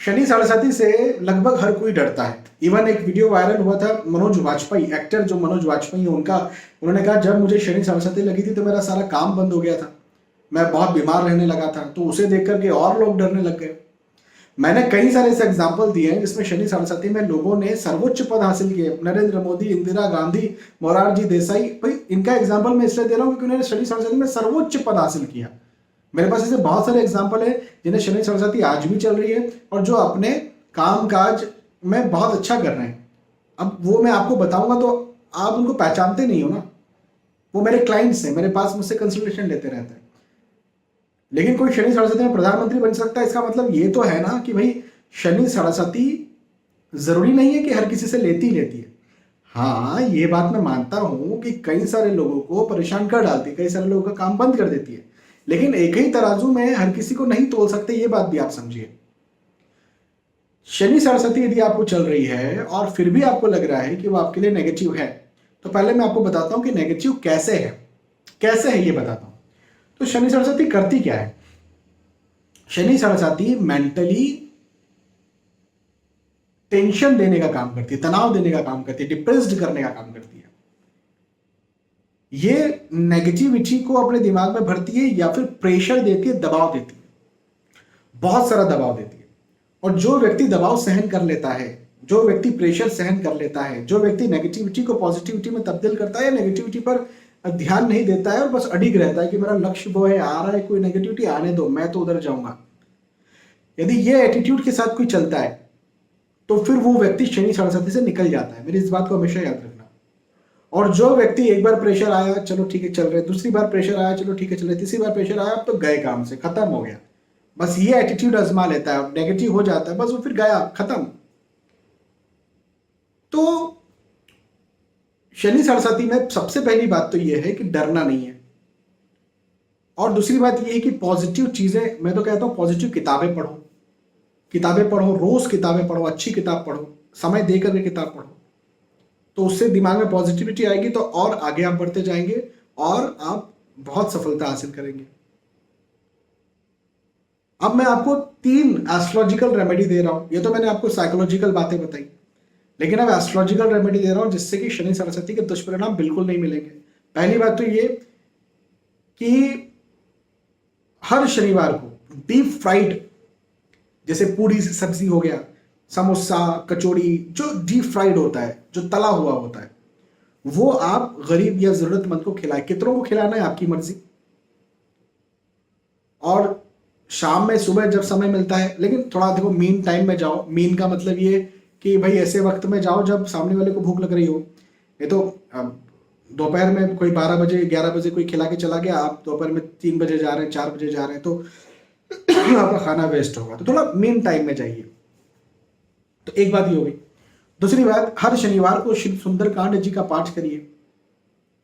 शनि सरस्वती से लगभग हर कोई डरता है। इवन एक वीडियो वायरल हुआ था, मनोज वाजपेयी, एक्टर जो मनोज वाजपेयी है उनका, उन्होंने कहा जब मुझे शनि सरस्वती लगी थी तो मेरा सारा काम बंद हो गया था, मैं बहुत बीमार रहने लगा था। तो उसे देख करके और लोग डरने लग गए। मैंने कई सारे ऐसे एग्जाम्पल दिए हैं जिसमें शनि सरस्वती में लोगों ने सर्वोच्च पद हासिल किए। नरेंद्र मोदी, इंदिरा गांधी, मोरारजी देसाई, भाई इनका एग्जाम्पल मैं इसलिए दे रहा हूँ क्योंकि उन्होंने शनि सरस्वती में सर्वोच्च पद हासिल किया। मेरे पास ऐसे बहुत सारे एग्जाम्पल है जिन्हें शनि सरस्वती आज भी चल रही है और जो अपने काम काज में बहुत अच्छा कर रहे हैं। अब वो मैं आपको बताऊंगा तो आप उनको पहचानते नहीं हो ना, वो मेरे क्लाइंट्स हैं, मेरे पास मुझसे कंसल्टेशन लेते रहते हैं। लेकिन कोई शनि सरस्वती में प्रधानमंत्री बन सकता है, इसका मतलब ये तो है ना कि भाई शनि सरस्वती जरूरी नहीं है कि हर किसी से लेती है। हाँ, ये बात मैं मानता हूं कि कई सारे लोगों को परेशान कर डालती है, कई सारे लोगों का काम बंद कर देती है, लेकिन एक ही तराजू में हर किसी को नहीं तोल सकते, ये बात भी आप समझिए। शनि सरस्वती यदि आपको चल रही है और फिर भी आपको लग रहा है कि वो आपके लिए नेगेटिव है, तो पहले मैं आपको बताता हूं कि नेगेटिव कैसे है ये बताता हूं। तो शनि सरस्वती करती क्या है? शनि सरस्वती मेंटली टेंशन देने का काम करती है, तनाव देने का काम करती है, डिप्रेस्ड करने का काम करती है। ये नेगेटिविटी को अपने दिमाग में भरती है या फिर प्रेशर देती है, दबाव देती है, बहुत सारा दबाव देती है। और जो व्यक्ति दबाव सहन कर लेता है, जो व्यक्ति प्रेशर सहन कर लेता है, जो व्यक्ति नेगेटिविटी को पॉजिटिविटी में तब्दील करता है या नेगेटिविटी पर ध्यान नहीं देता है और बस अडिग रहता है कि मेरा लक्ष्य वो है, आ रहा है कोई नेगेटिविटी आने दो, मैं तो उधर जाऊंगा, यदि ये एटीट्यूड के साथ कोई चलता है तो फिर वो व्यक्ति शनि सरस्वती से निकल जाता है। मेरी इस बात को हमेशा याद रखना। और जो व्यक्ति एक बार प्रेशर आया, चलो ठीक है चल रहे, दूसरी बार प्रेशर आया, चलो ठीक है चल रहे, तीसरी बार प्रेशर आया, अब तो गए काम से, खत्म हो गया, बस ये एटीट्यूड आजमा लेता है, नेगेटिव हो जाता है, बस वो फिर गया, खत्म। तो शनि सरस्वती में सबसे पहली बात तो ये है कि डरना नहीं है, और दूसरी बात ये है कि पॉजिटिव चीजें, मैं तो कहता हूं पॉजिटिव किताबें पढ़ो, रोज किताबें पढ़ो, अच्छी किताब पढ़ो, समय दे करके किताब पढ़ो, तो उससे दिमाग में पॉजिटिविटी आएगी, तो और आगे आप बढ़ते जाएंगे और आप बहुत सफलता हासिल करेंगे। अब मैं आपको 3 एस्ट्रोलॉजिकल रेमेडी दे रहा हूं। ये तो मैंने आपको साइकोलॉजिकल बातें बताई, लेकिन अब एस्ट्रोलॉजिकल रेमेडी दे रहा हूं जिससे कि शनि सरस्वती के दुष्परिणाम बिल्कुल नहीं मिलेंगे। पहली बात तो ये कि हर शनिवार को डीप फ्राइड, जैसे पूरी सब्जी हो गया, समोसा, कचौड़ी, जो डीप फ्राइड होता है, जो तला हुआ होता है, वो आप गरीब या जरूरतमंद को खिलाएं। कितनों को खिलाना है आपकी मर्जी। और शाम में, सुबह जब समय मिलता है, लेकिन थोड़ा देखो मीन टाइम में जाओ। मीन का मतलब ये कि भाई ऐसे वक्त में जाओ जब सामने वाले को भूख लग रही हो। ये तो दोपहर में कोई 12 बजे 11 बजे कोई खिला के चला गया, आप दोपहर में 3 बजे जा रहे हैं, 4 बजे जा रहे हैं, तो आपका खाना वेस्ट होगा। तो थोड़ा मीन टाइम में जाइए। तो एक बात ये हो गई। दूसरी बात, हर शनिवार को श्री सुंदरकांड जी का पाठ करिए।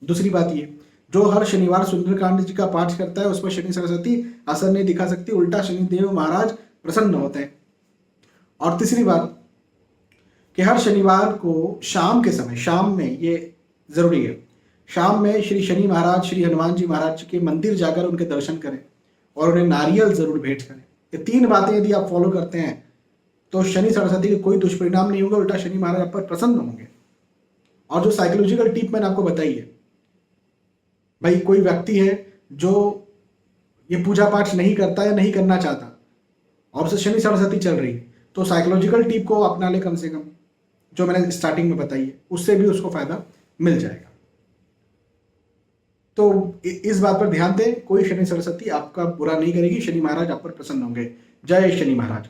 दूसरी बात ये, जो हर शनिवार सुंदरकांड जी का पाठ करता है उस पर शनि सरस्वती असर नहीं दिखा सकती, उल्टा शनिदेव महाराज प्रसन्न होते हैं। और तीसरी बात कि हर शनिवार को शाम के समय, शाम में, ये जरूरी है, शाम में श्री शनि महाराज, श्री हनुमान जी महाराज के मंदिर जाकर उनके दर्शन करें और उन्हें नारियल जरूर भेंट करें। ये 3 बातें यदि आप फॉलो करते हैं तो शनि सरस्वती के कोई दुष्परिणाम नहीं होंगे, उल्टा शनि महाराज आप पर प्रसन्न होंगे। और जो साइकोलॉजिकल टिप मैंने आपको बताई है, भाई कोई व्यक्ति है जो ये पूजा पाठ नहीं करता या नहीं करना चाहता और उसे शनि सरस्वती चल रही है, तो साइकोलॉजिकल टिप को अपना ले कम से कम, जो मैंने स्टार्टिंग में बताई है, उससे भी उसको फायदा मिल जाएगा। तो इस बात पर ध्यान दें, कोई शनि सरस्वती आपका बुरा नहीं करेगी, शनि महाराज आप पर प्रसन्न होंगे। जय शनि महाराज।